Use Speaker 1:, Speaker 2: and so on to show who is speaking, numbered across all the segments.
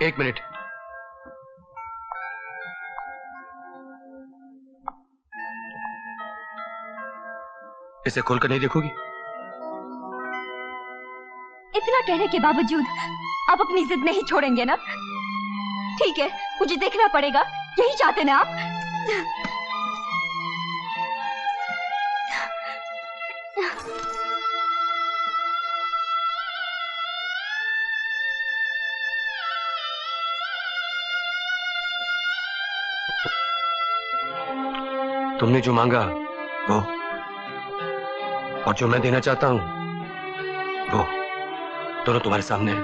Speaker 1: एक मिनट। इसे खोलकर नहीं देखोगी?
Speaker 2: इतना कहने के बावजूद आप अपनी जिद नहीं छोड़ेंगे ना? ठीक है, मुझे देखना पड़ेगा, यही चाहते ना आप?
Speaker 1: तुमने जो मांगा वो, और जो मैं देना चाहता हूं वो, दोनों तुम्हारे सामने है।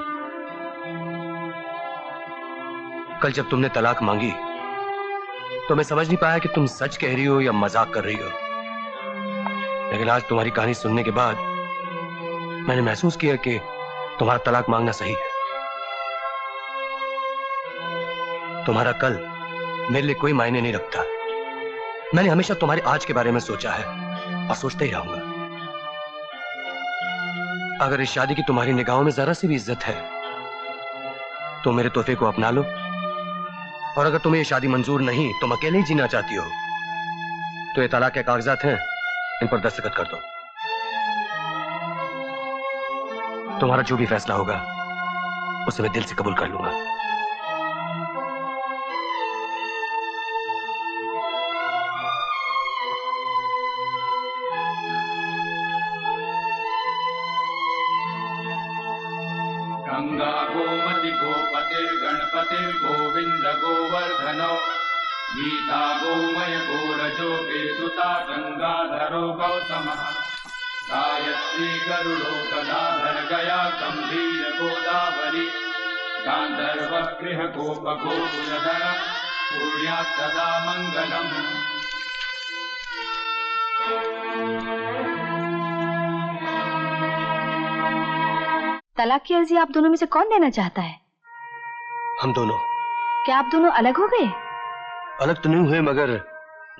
Speaker 1: कल जब तुमने तलाक मांगी तो मैं समझ नहीं पाया कि तुम सच कह रही हो या मजाक कर रही हो, लेकिन आज तुम्हारी कहानी सुनने के बाद मैंने महसूस किया कि तुम्हारा तलाक मांगना सही है। तुम्हारा कल मेरे लिए कोई मायने नहीं रखता। मैंने हमेशा तुम्हारे आज के बारे में सोचा है और सोचता ही रहूंगा। अगर इस शादी की तुम्हारी निगाहों में जरा सी भी इज्जत है तो मेरे तोहफे को अपना लो, और अगर तुम्हें ये शादी मंजूर नहीं, तुम अकेले ही जीना चाहती हो, तो ये तलाक के कागजात हैं, इन पर दस्तखत कर दो। तुम्हारा जो भी फैसला होगा उसे मैं दिल से कबूल कर लूंगा।
Speaker 3: गंगा गोमति गोपतिर्गणपतिर्गोविंद गोवर्धनो, गीता गोमय गोरजो केसुता गंगाधरो गौतमः, गायत्री गरुड़ो गदाधर गया गंभीर गोदावरी, गांधर्व गृह गोप गोकुलधर कुर्यात् सदा मंगलम्।
Speaker 2: तलाक की अर्जी आप दोनों में से कौन देना चाहता है?
Speaker 1: हम दोनों।
Speaker 2: क्या आप दोनों अलग हो गए?
Speaker 1: अलग तो नहीं हुए, मगर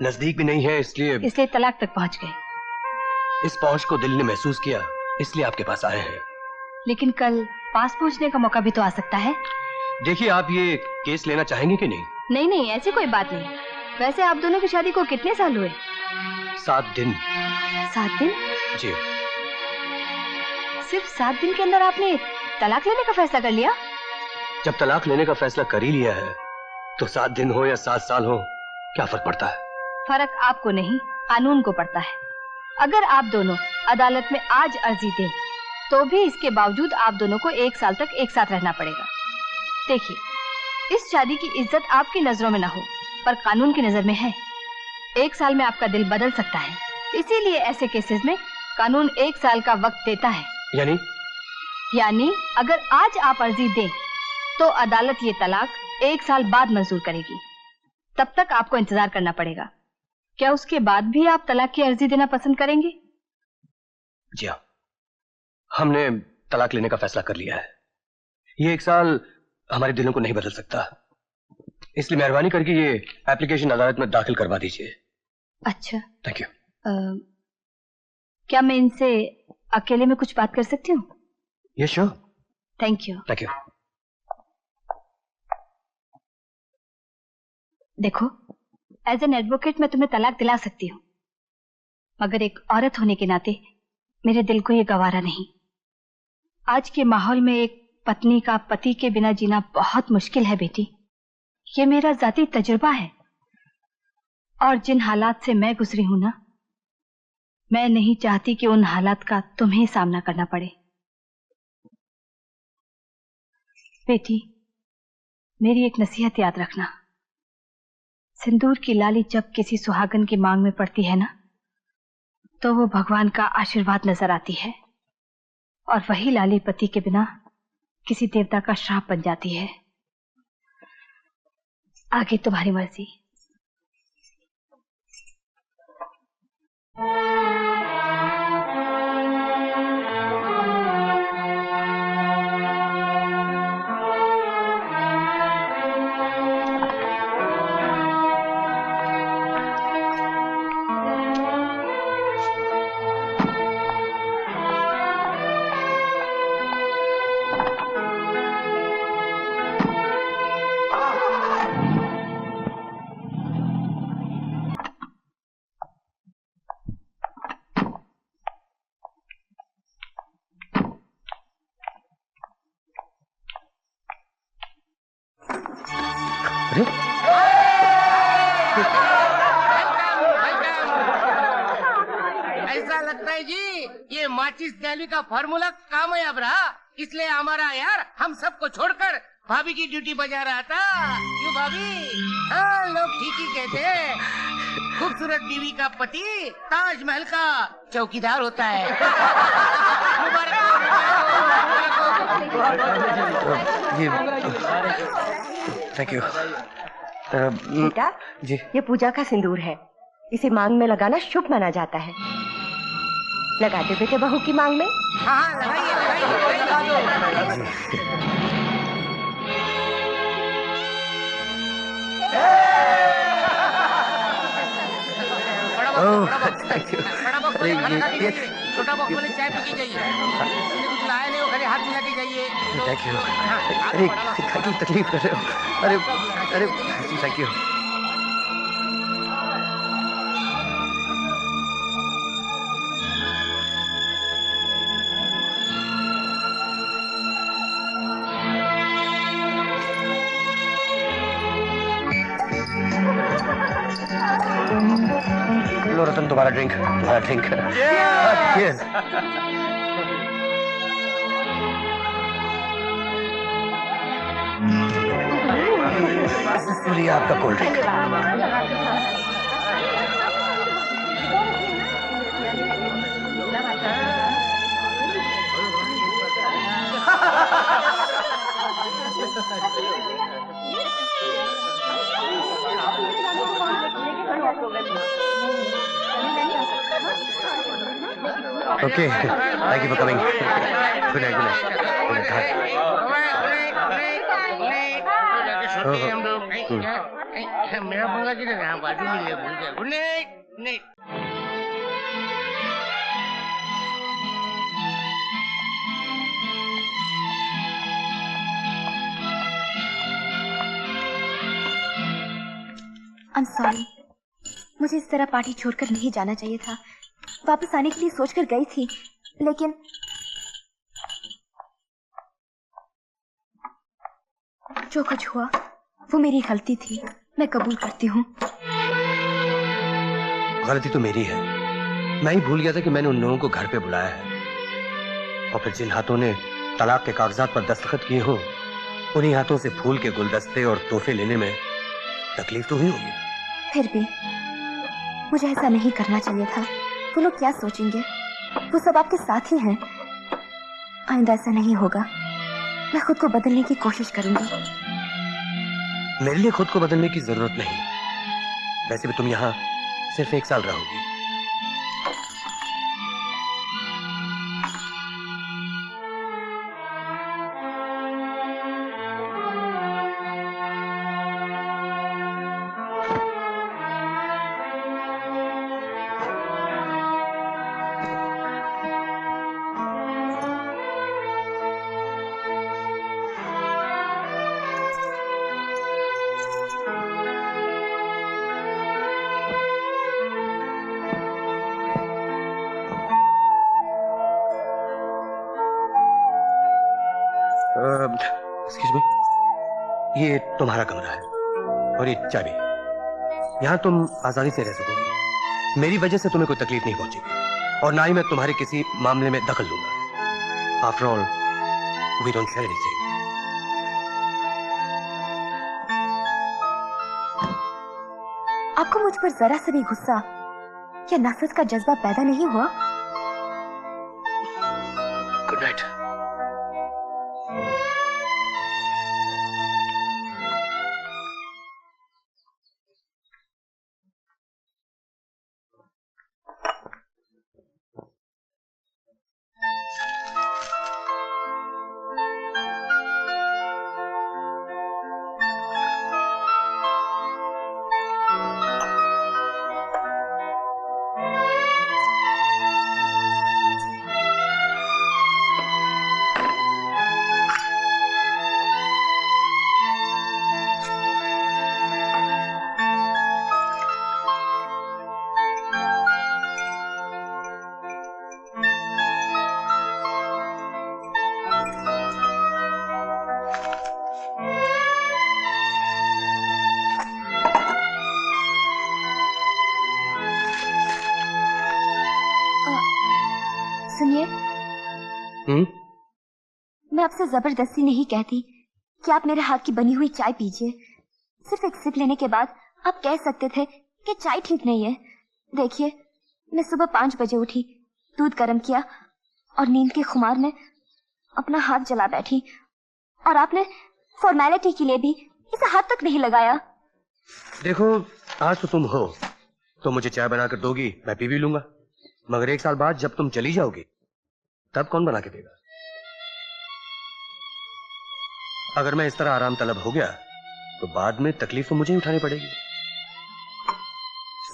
Speaker 1: नजदीक भी नहीं है, इसलिए
Speaker 2: तलाक तक पहुंच गए।
Speaker 1: इस पहुंच को दिल ने महसूस किया, इसलिए आपके पास आए हैं।
Speaker 2: लेकिन कल पास पहुंचने का मौका भी तो आ सकता है।
Speaker 1: देखिए, आप ये केस लेना चाहेंगे कि नहीं?
Speaker 2: नहीं नहीं, ऐसी कोई बात नहीं। वैसे आप दोनों की शादी को कितने साल हुए?
Speaker 1: 7 दिन।
Speaker 2: 7 दिन?
Speaker 1: जी।
Speaker 2: सिर्फ 7 दिन के अंदर आपने तलाक लेने का फैसला कर लिया?
Speaker 1: जब तलाक लेने का फैसला कर ही लिया है तो 7 दिन हो या 7 साल हो, क्या फर्क पड़ता है?
Speaker 2: फर्क आपको नहीं, कानून को पड़ता है। अगर आप दोनों अदालत में आज अर्जी दें तो भी इसके बावजूद आप दोनों को 1 साल तक एक साथ रहना पड़ेगा। देखिए, इस शादी की इज्जत आपकी नजरों में ना हो पर कानून की नजर में है। 1 साल में आपका दिल बदल सकता है, इसीलिए ऐसे केसेस में कानून 1 साल का वक्त देता है। यानी अगर आज आप अर्जी दें तो अदालत ये तलाक 1 साल बाद मंजूर करेगी। तब तक आपको इंतजार करना पड़ेगा। क्या उसके बाद भी आप तलाक की अर्जी देना पसंद करेंगे?
Speaker 1: जी हाँ, हमने तलाक लेने का फैसला कर लिया है। ये 1 साल हमारे दिलों को नहीं बदल सकता, इसलिए मेहरबानी करके ये एप्लीकेशन अदालत में दाखिल करवा दीजिए।
Speaker 2: अच्छा,
Speaker 1: थैंक यू।
Speaker 2: क्या मैं इनसे अकेले में कुछ बात कर सकती हूँ?
Speaker 1: Yes sure.
Speaker 2: Thank you.
Speaker 1: Thank you.
Speaker 2: देखो, एज एन एडवोकेट मैं तुम्हें तलाक दिला सकती हूँ, मगर एक औरत होने के नाते मेरे दिल को ये गवारा नहीं। आज के माहौल में एक पत्नी का पति के बिना जीना बहुत मुश्किल है बेटी। ये मेरा जाती तजुर्बा है, और जिन हालात से मैं गुजरी हूं ना, मैं नहीं चाहती कि उन हालात का तुम्हें सामना करना पड़े। बेटी, मेरी एक नसीहत याद रखना। सिंदूर की लाली जब किसी सुहागन की मांग में पड़ती है ना, तो वो भगवान का आशीर्वाद नजर आती है, और वही लाली पति के बिना किसी देवता का श्राप बन जाती है। आगे तुम्हारी मर्जी।
Speaker 1: अरे
Speaker 4: ऐसा लगता है जी ये माचिस गैली का फार्मूला कामयाब रहा, इसलिए हमारा यार हम सबको छोड़कर भाभी की ड्यूटी बजा रहा था। क्यों भाभी? हाँ, लोग ठीक ही कहते हैं, खूबसूरत बीवी का पति ताजमहल का चौकीदार होता है। मुबारक हो, मुबारक हो।
Speaker 1: ये थैंक यू।
Speaker 5: बेटा
Speaker 1: जी
Speaker 5: ये पूजा का सिंदूर है, इसे मांग में लगाना शुभ माना जाता है। लगा दे बेटे बहू की मांग में।
Speaker 4: हाँ, लगाइए लगाइए। बड़ा बॉक्स वाले खाना खा के जाइए, छोटा बॉक्स वाले चाय पी के जाइए, किसी ने कुछ लाया नहीं हो खाली हाथ मिला के जाइए।
Speaker 1: Thank you. अरे क्या तकलीफ कर रहे हो? अरे अरे थैंक यू। लो रतन तुम्हारा ड्रिंक, तुम्हारा ड्रिंक। Cheers. पूरी आपका cold drink. Okay, thank you for coming. Good night, good night. Good night.
Speaker 4: मेरा बंगला किधर है? बाजू में ले भूल गया। Good night, good night.
Speaker 6: I'm sorry. मुझे इस तरह पार्टी छोड़कर नहीं जाना चाहिए था। वापस आने के लिए सोचकर गई थी, लेकिन जो कुछ हुआ वो मेरी गलती थी, मैं कबूल करती हूँ।
Speaker 1: गलती तो मेरी है। मैं ही भूल गया था कि मैंने उन लोगों को घर पे बुलाया है, और फिर जिन हाथों ने तलाक के कागजात पर दस्तखत किए हो, उन्हीं हाथों से फूल के गुलदस्ते और तोहफे लेने में तकलीफ तो हुई होगी।
Speaker 6: फिर भी मुझे ऐसा नहीं करना चाहिए था। वो लोग क्या सोचेंगे? वो सब आपके साथ ही हैं। आइंदा ऐसा नहीं होगा। मैं खुद को बदलने की कोशिश करूंगी।
Speaker 1: मेरे लिए खुद को बदलने की जरूरत नहीं। वैसे भी तुम यहाँ सिर्फ 1 साल रहोगी। एक्सक्यूज मी, ये तुम्हारा कमरा है और ये चाबी। यहाँ तुम आजादी से रह सकोगी। मेरी वजह से तुम्हें कोई तकलीफ नहीं पहुंचेगी, और ना ही मैं तुम्हारे किसी मामले में दखल लूंगा। After all we don't share anything.
Speaker 6: आपको मुझ पर जरा सा भी गुस्सा या नफरत का जज्बा पैदा नहीं हुआ?
Speaker 1: Good night.
Speaker 6: मैं आपसे जबरदस्ती नहीं कहती कि आप मेरे हाथ की बनी हुई चाय पीजिए। सिर्फ एक सिप लेने के बाद आप कह सकते थे कि चाय ठीक नहीं है। देखिए, मैं सुबह 5 बजे उठी, दूध गर्म किया और नींद के खुमार में अपना हाथ जला बैठी, और आपने फॉर्मेलिटी के लिए भी इसे हाथ तक नहीं लगाया।
Speaker 1: देखो, आज तो तुम हो तो मुझे चाय बनाकर दोगी, मैं पी भी लूंगा, मगर 1 साल बाद जब तुम चली जाओगी तब कौन बना के देगा? अगर मैं इस तरह आराम तलब हो गया तो बाद में तकलीफ तो मुझे ही उठानी पड़ेगी।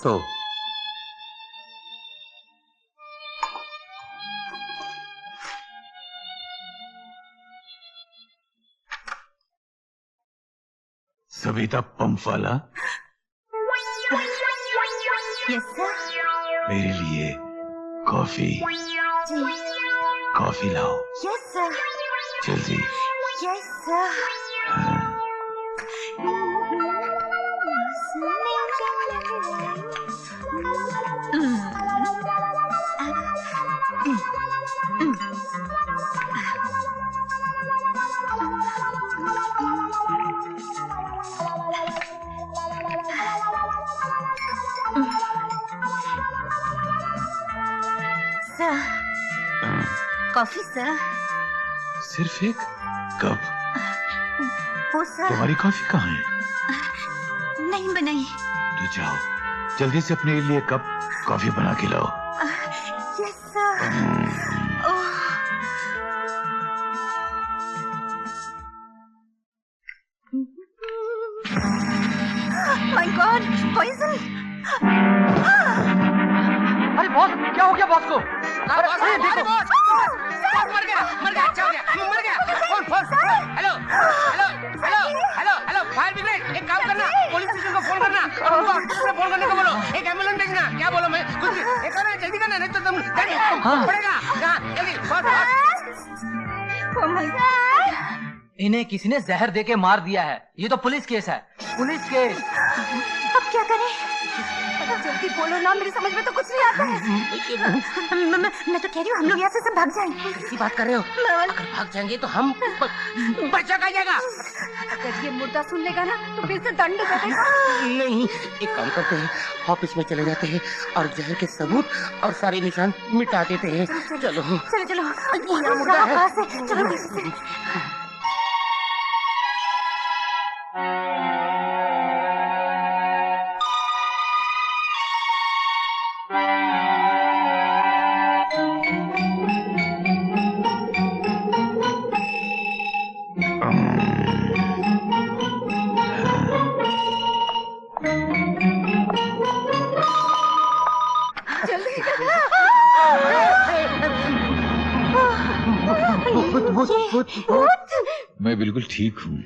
Speaker 1: सो
Speaker 7: सविता पंप वाला,
Speaker 6: यस सर।
Speaker 7: मेरे लिए कॉफी
Speaker 6: जी
Speaker 7: कॉफी लाओ
Speaker 6: यस सर।
Speaker 7: जल्दी।
Speaker 6: Yes sir. Sir, coffee sir.
Speaker 7: सिर्फ एक कप?
Speaker 6: वो सर
Speaker 7: तुम्हारी कॉफी कहाँ है?
Speaker 6: नहीं बनाई।
Speaker 7: तो जाओ जल्दी से अपने लिए कप कॉफी बना के लाओ।
Speaker 6: Yes sir. My god, poison.
Speaker 1: अरे बॉस, क्या हो गया बॉस को?
Speaker 4: अरे बॉस, मर गया, अच्छा हो गया, मर गया। फोन, हेलो, फायर ब्रिगेड, एक काम करना, पुलिस स्टेशन को फोन करना और उनको हॉस्पिटल में फोन करने को बोलो, एक एम्बुलेंस भेजना। क्या बोलो, मैं कुछ एक करना, जल्दी करना, नहीं तो तुम पड़ेगा। जल्दी,
Speaker 8: इन्हें किसी ने जहर देके मार दिया है। ये तो पुलिस केस है, पुलिस केस।
Speaker 6: अब क्या करें? जल्दी बोलो ना, मेरी समझ में तो कुछ नहीं आता है। मैं तो कह रही हूँ हम लोग यहाँ से सब भाग जाएं।
Speaker 4: कैसी बात कर रहे हो? अगर भाग जाएंगे तो हम बच्चा कहाँ जाएगा?
Speaker 2: अगर ये मुर्दा सुन लेगा ना तो फिर से दंड देगा।
Speaker 4: नहीं, एक काम करते हैं, ऑफिस में चले जाते हैं और जहर के सबूत और सारे निशान मिटा देते हैं। चलो
Speaker 6: चलो चलो,
Speaker 4: यहाँ मुर्दा है।
Speaker 6: पास है, चलो किसी
Speaker 7: मैं बिल्कुल ठीक हूँ।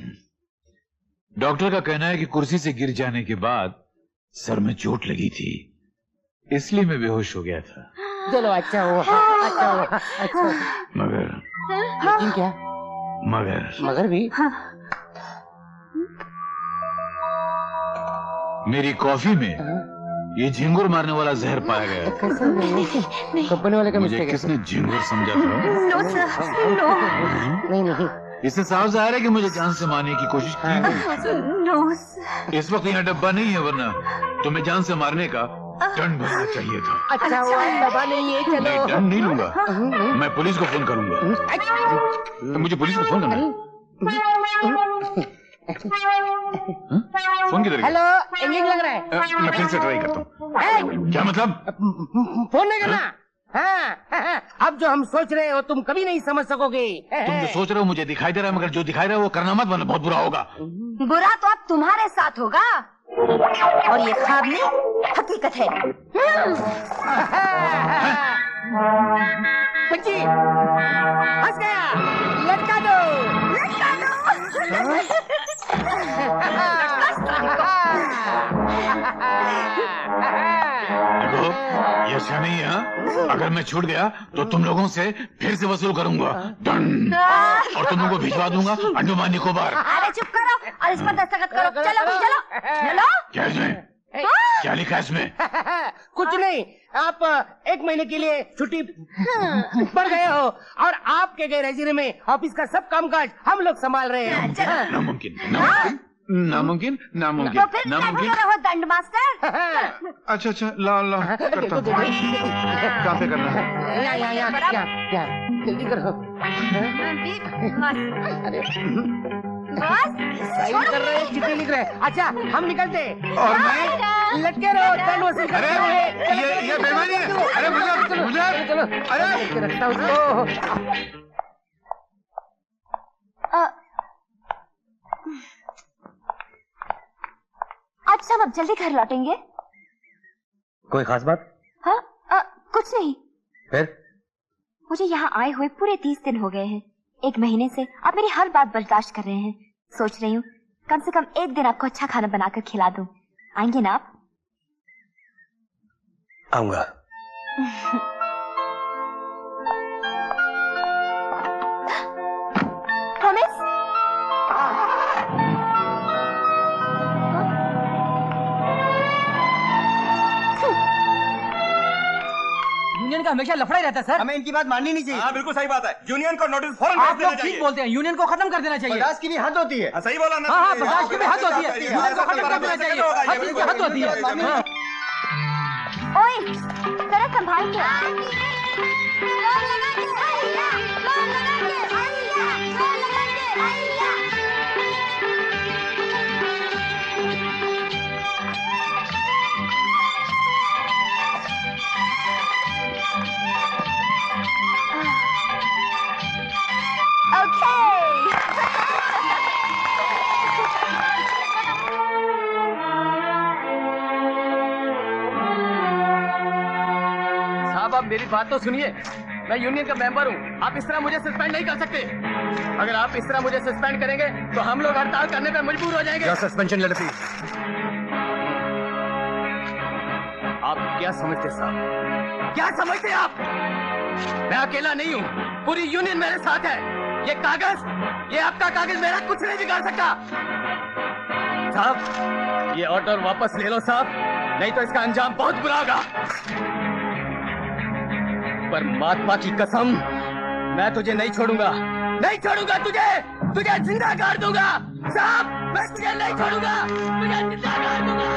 Speaker 7: डॉक्टर का कहना है कि कुर्सी से गिर जाने के बाद सर में चोट लगी थी, इसलिए मैं बेहोश हो गया था।
Speaker 4: चलो अच्छा हुआ, अच्छा।
Speaker 7: मगर
Speaker 4: लेकिन क्या? मगर भी
Speaker 7: मेरी कॉफी में ये झिंगुर मारने वाला जहर पाया गया।
Speaker 4: कंपनी वाले का
Speaker 7: मुझे
Speaker 4: मिस्टेक है।
Speaker 7: किसने झिंगुर समझा था?
Speaker 4: नहीं,
Speaker 7: इससे साफ जाहिर है कि मुझे जान से मारने की कोशिश की गई। इस वक्त यहाँ डब्बा नहीं है, वरना तुम्हें जान से मारने का दंड भरना चाहिए था।
Speaker 4: अच्छा हुआ दबा नहीं है। चलो
Speaker 7: नहीं, दंड नहीं लूंगा, मैं पुलिस को फोन करूंगा। मुझे पुलिस को फोन करना है। फोन किधर गया?
Speaker 4: हेलो, एंगेज लग रहा है।
Speaker 7: मैं फिर से ट्राई करता हूँ। क्या मतलब?
Speaker 4: फोन नहीं करना। हाँ, अब जो हम सोच रहे हो तुम कभी नहीं समझ सकोगे।
Speaker 7: तुम जो सोच रहे हो मुझे दिखाई दे रहा है, मगर जो दिखाई रहा है वो करना मत, वरना बहुत बुरा होगा।
Speaker 6: बुरा तो अब तुम्हारे साथ होगा, और ये ख्वाब नहीं हकीकत है।
Speaker 4: बच्ची हंस गया, लटका दो।
Speaker 7: देखो, ये अच्छा नहीं है। हाँ? अगर मैं छूट गया तो तुम लोगों से फिर से वसूल करूंगा दंड, और तुम लोगों को भिजवा दूंगा अंडमान निकोबार।
Speaker 6: अरे चुप करो और इस पर दस्तखत करो। चलो चलो चलो।
Speaker 7: क्या इसमें? क्या लिखा है इसमें?
Speaker 4: कुछ नहीं, आप 1 महीने के लिए छुट्टी पर गए हो और आपके गैर हाजिरी में ऑफिस का सब कामकाज हम लोग संभाल रहे हैं।
Speaker 7: नामुमकिन, नामुमकिन, नामुमकिन, नामुमकिन,
Speaker 6: तो फिर
Speaker 7: नामुमकिन।
Speaker 6: रहो दंड मास्टर।
Speaker 9: अच्छा अच्छा, ला ला करता हूँ। कहाँ पे करना है?
Speaker 4: या जल्दी करो। अरे साइन कर रहे हैं, चिट्ठी लिख रहे हैं। अच्छा हम निकलते हैं।
Speaker 9: और मैं
Speaker 4: लटके रहो, दंड वसूल
Speaker 9: अरे
Speaker 4: करते रहो।
Speaker 9: ये बेईमानी है। अरे मुझे
Speaker 4: चलो
Speaker 9: अरे
Speaker 4: रखता हूँ उसको।
Speaker 6: अच्छा, हम अब जल्दी घर लौटेंगे।
Speaker 1: कोई खास बात?
Speaker 6: हाँ, कुछ नहीं।
Speaker 1: फिर
Speaker 6: मुझे यहाँ आए हुए पूरे 30 दिन हो गए हैं। 1 महीने से आप मेरी हर बात बर्दाश्त कर रहे हैं। सोच रही हूँ कम से कम एक दिन आपको अच्छा खाना बनाकर खिला दूं। आएंगे ना आप?
Speaker 1: आऊंगा।
Speaker 6: प्रॉमिस?
Speaker 8: यूनियन का हमेशा लफड़ा ही रहता है सर।
Speaker 10: हमें इनकी बात माननी नहीं चाहिए।
Speaker 11: हाँ बिल्कुल सही बात है। यूनियन को नोटिस फौरन
Speaker 8: आप
Speaker 11: भेज देना
Speaker 8: लोग ठीक
Speaker 11: चाहिए।
Speaker 8: बोलते हैं, यूनियन को खत्म कर देना चाहिए।
Speaker 10: बर्दाश्त की भी हद होती है।
Speaker 11: सही बोला ना।
Speaker 8: हाँ हाँ, बर्दाश्त की भी हद होती है। यूनियन को खत्म कर देना चाहिए। हर चीज की हद होती है। हाँ।
Speaker 6: ओए, जरा संभाल के।
Speaker 8: साहब आप मेरी बात तो सुनिए, मैं यूनियन का मेंबर हूँ। आप इस तरह मुझे सस्पेंड नहीं कर सकते। अगर आप इस तरह मुझे सस्पेंड करेंगे तो हम लोग हड़ताल करने पे मजबूर हो जाएंगे।
Speaker 1: Suspension letter please.
Speaker 8: आप क्या समझते साहब, क्या समझते आप? मैं अकेला नहीं हूँ, पूरी यूनियन मेरे साथ है। ये कागज, ये आपका कागज मेरा कुछ नहीं बिगाड़ सकता। साहब ये ऑर्डर वापस ले लो साहब, नहीं तो इसका अंजाम बहुत बुरा होगा। परमात्मा की कसम, मैं तुझे नहीं छोड़ूंगा, नहीं छोड़ूंगा तुझे, तुझे जिंदा कर दूंगा साहब, मैं तुझे नहीं छोड़ूंगा, तुझे जिंदा कर दूंगा।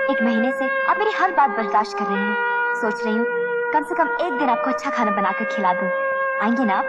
Speaker 6: एक महीने से आप मेरी हर बात बर्दाश्त कर रहे हैं। सोच रही हूँ कम से कम एक दिन आपको अच्छा खाना बनाकर खिला दूं। आएंगे ना आप?